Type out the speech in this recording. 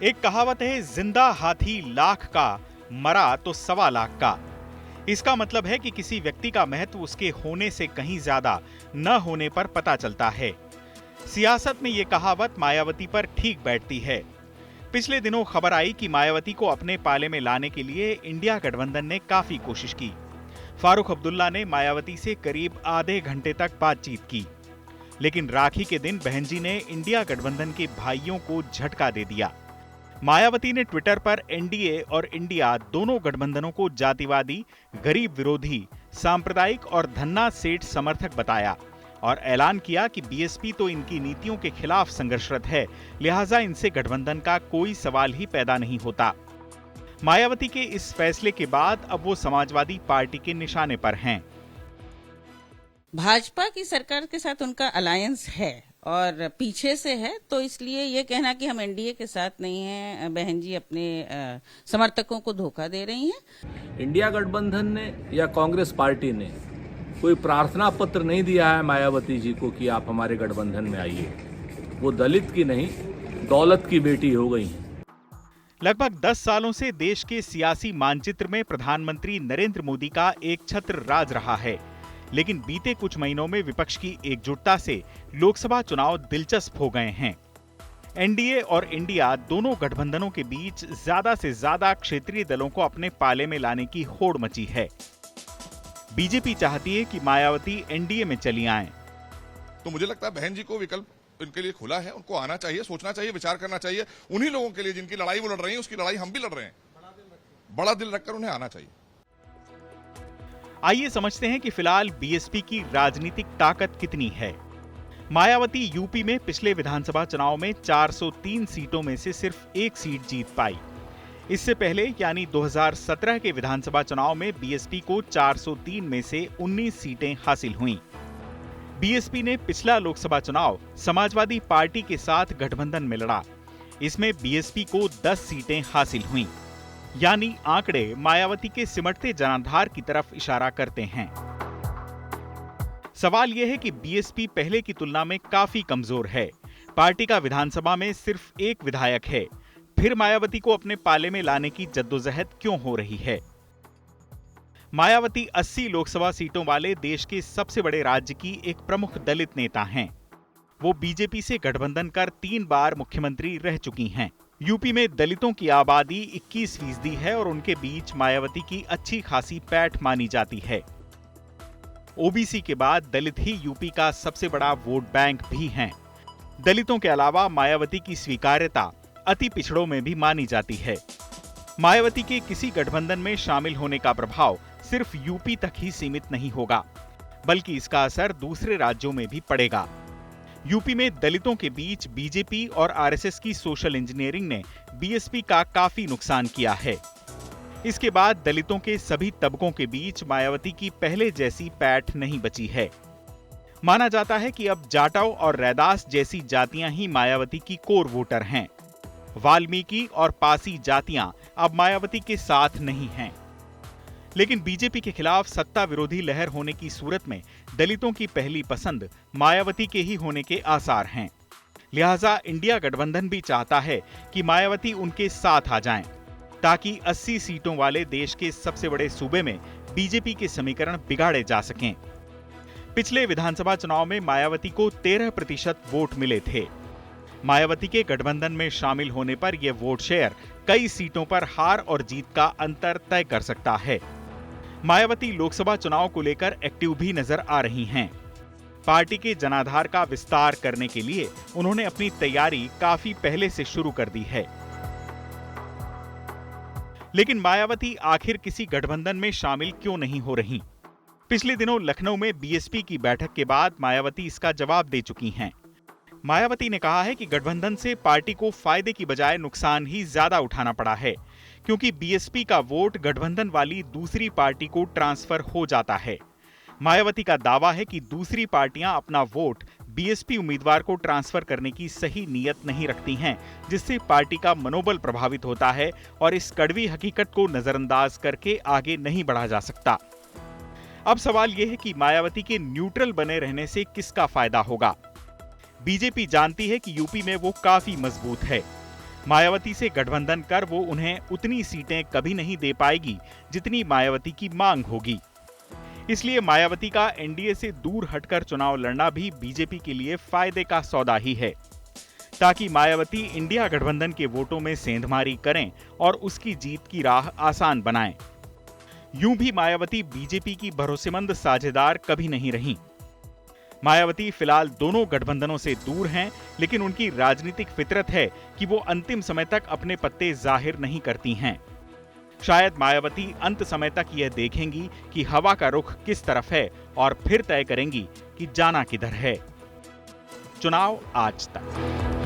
एक कहावत है, जिंदा हाथी लाख का, मरा तो 1.25 लाख का। इसका मतलब है कि किसी व्यक्ति का महत्व उसके होने से कहीं ज्यादा न होने पर पता चलता है। सियासत में ये कहावत मायावती पर ठीक बैठती है। पिछले दिनों खबर आई कि मायावती को अपने पाले में लाने के लिए इंडिया गठबंधन ने काफी कोशिश की। फारूक अब्दुल्ला ने मायावती से करीब आधे घंटे तक बातचीत की, लेकिन राखी के दिन बहन जी ने इंडिया गठबंधन के भाइयों को झटका दे दिया। मायावती ने ट्विटर पर एनडीए और इंडिया दोनों गठबंधनों को जातिवादी, गरीब विरोधी, सांप्रदायिक और धन्ना सेठ समर्थक बताया और ऐलान किया कि बीएसपी तो इनकी नीतियों के खिलाफ संघर्षरत है, लिहाजा इनसे गठबंधन का कोई सवाल ही पैदा नहीं होता। मायावती के इस फैसले के बाद अब वो समाजवादी पार्टी के निशाने पर हैं। भाजपा की सरकार के साथ उनका अलायंस है और पीछे से है, तो इसलिए ये कहना कि हम एनडीए के साथ नहीं हैं, बहन जी अपने समर्थकों को धोखा दे रही हैं। इंडिया गठबंधन ने या कांग्रेस पार्टी ने कोई प्रार्थना पत्र नहीं दिया है मायावती जी को कि आप हमारे गठबंधन में आइए। वो दलित की नहीं, दौलत की बेटी हो गई हैं। लगभग 10 सालों से देश के सियासी मानचित्र में प्रधानमंत्री नरेंद्र मोदी का एक छत्र राज रहा है, लेकिन बीते कुछ महीनों में विपक्ष की एकजुटता से लोकसभा चुनाव दिलचस्प हो गए हैं। एनडीए और इंडिया दोनों गठबंधनों के बीच ज्यादा से ज्यादा क्षेत्रीय दलों को अपने पाले में लाने की होड़ मची है। बीजेपी चाहती है कि मायावती एनडीए में चली आएं। तो मुझे लगता है बहन जी को विकल्प इनके लिए खुला है, उनको आना चाहिए, सोचना चाहिए, विचार करना चाहिए। उन्हीं लोगों के लिए जिनकी लड़ाई वो लड़ रही है, उसकी लड़ाई हम भी लड़ रहे हैं। बड़ा दिल रखकर उन्हें आना चाहिए। आइए समझते हैं कि फिलहाल बीएसपी की राजनीतिक ताकत कितनी है। मायावती यूपी में पिछले विधानसभा चुनाव में 403 सीटों में से सिर्फ एक सीट जीत पाई। इससे पहले यानी 2017 के विधानसभा चुनाव में बीएसपी को 403 में से 19 सीटें हासिल हुईं। बीएसपी ने पिछला लोकसभा चुनाव समाजवादी पार्टी के साथ गठबंधन में लड़ा। इसमें बीएसपी को 10 सीटें हासिल हुईं। यानी आंकड़े मायावती के सिमटते जनाधार की तरफ इशारा करते हैं। सवाल यह है कि बीएसपी पहले की तुलना में काफी कमजोर है। पार्टी का विधानसभा में सिर्फ एक विधायक है। फिर मायावती को अपने पाले में लाने की जद्दोजहद क्यों हो रही है? मायावती 80 लोकसभा सीटों वाले देश के सबसे बड़े राज्य की एक प्रमुख दलित नेता हैं। वो बीजेपी से गठबंधन कर 3 बार मुख्यमंत्री रह चुकी हैं। यूपी में दलितों की आबादी 21% है और उनके बीच मायावती की अच्छी खासी पैठ मानी जाती है। ओबीसी के बाद दलित ही यूपी का सबसे बड़ा वोट बैंक भी हैं। दलितों के अलावा मायावती की स्वीकार्यता अति पिछड़ों में भी मानी जाती है। मायावती के किसी गठबंधन में शामिल होने का प्रभाव सिर्फ यूपी तक ही सीमित नहीं होगा, बल्कि इसका असर दूसरे राज्यों में भी पड़ेगा। यूपी में दलितों के बीच बीजेपी और आरएसएस की सोशल इंजीनियरिंग ने बीएसपी का काफी नुकसान किया है। इसके बाद दलितों के सभी तबकों के बीच मायावती की पहले जैसी पैठ नहीं बची है। माना जाता है कि अब जाटव और रैदास जैसी जातियां ही मायावती की कोर वोटर हैं। वाल्मीकि और पासी जातियां अब मायावती के साथ नहीं हैं। लेकिन बीजेपी के खिलाफ सत्ता विरोधी लहर होने की सूरत में दलितों की पहली पसंद मायावती के ही होने के आसार हैं। लिहाजा इंडिया गठबंधन भी चाहता है कि मायावती उनके साथ आ जाएं, ताकि 80 सीटों वाले देश के सबसे बड़े सूबे में बीजेपी के समीकरण बिगाड़े जा सकें। पिछले विधानसभा चुनाव में मायावती को 13% वोट मिले थे। मायावती के गठबंधन में शामिल होने पर यह वोट शेयर कई सीटों पर हार और जीत का अंतर तय कर सकता है। मायावती लोकसभा चुनाव को लेकर एक्टिव भी नजर आ रही हैं। पार्टी के जनाधार का विस्तार करने के लिए उन्होंने अपनी तैयारी काफी पहले से शुरू कर दी है। लेकिन मायावती आखिर किसी गठबंधन में शामिल क्यों नहीं हो रही? पिछले दिनों लखनऊ में बीएसपी की बैठक के बाद मायावती इसका जवाब दे चुकी हैं। मायावती ने कहा है कि गठबंधन से पार्टी को फायदे की बजाय नुकसान ही ज्यादा उठाना पड़ा है, क्योंकि बीएसपी का वोट गठबंधन वाली दूसरी पार्टी को ट्रांसफर हो जाता है। मायावती का दावा है कि दूसरी पार्टियां अपना वोट बीएसपी उम्मीदवार को ट्रांसफर करने की सही नीयत नहीं रखती हैं, जिससे पार्टी का मनोबल प्रभावित होता है और इस कड़वी हकीकत को नजरअंदाज करके आगे नहीं बढ़ा जा सकता। अब सवाल यह है कि मायावती के न्यूट्रल बने रहने से किसका फायदा होगा? बीजेपी जानती है कि यूपी में वो काफी मजबूत है। मायावती से गठबंधन कर वो उन्हें उतनी सीटें कभी नहीं दे पाएगी जितनी मायावती की मांग होगी। इसलिए मायावती का एनडीए से दूर हटकर चुनाव लड़ना भी बीजेपी के लिए फायदे का सौदा ही है, ताकि मायावती इंडिया गठबंधन के वोटों में सेंधमारी करें और उसकी जीत की राह आसान बनाएं। यूं भी मायावती बीजेपी की भरोसेमंद साझेदार कभी नहीं रहीं। मायावती फिलहाल दोनों गठबंधनों से दूर हैं, लेकिन उनकी राजनीतिक फितरत है कि वो अंतिम समय तक अपने पत्ते जाहिर नहीं करती हैं। शायद मायावती अंत समय तक यह देखेंगी कि हवा का रुख किस तरफ है और फिर तय करेंगी कि जाना किधर है। चुनाव आज तक।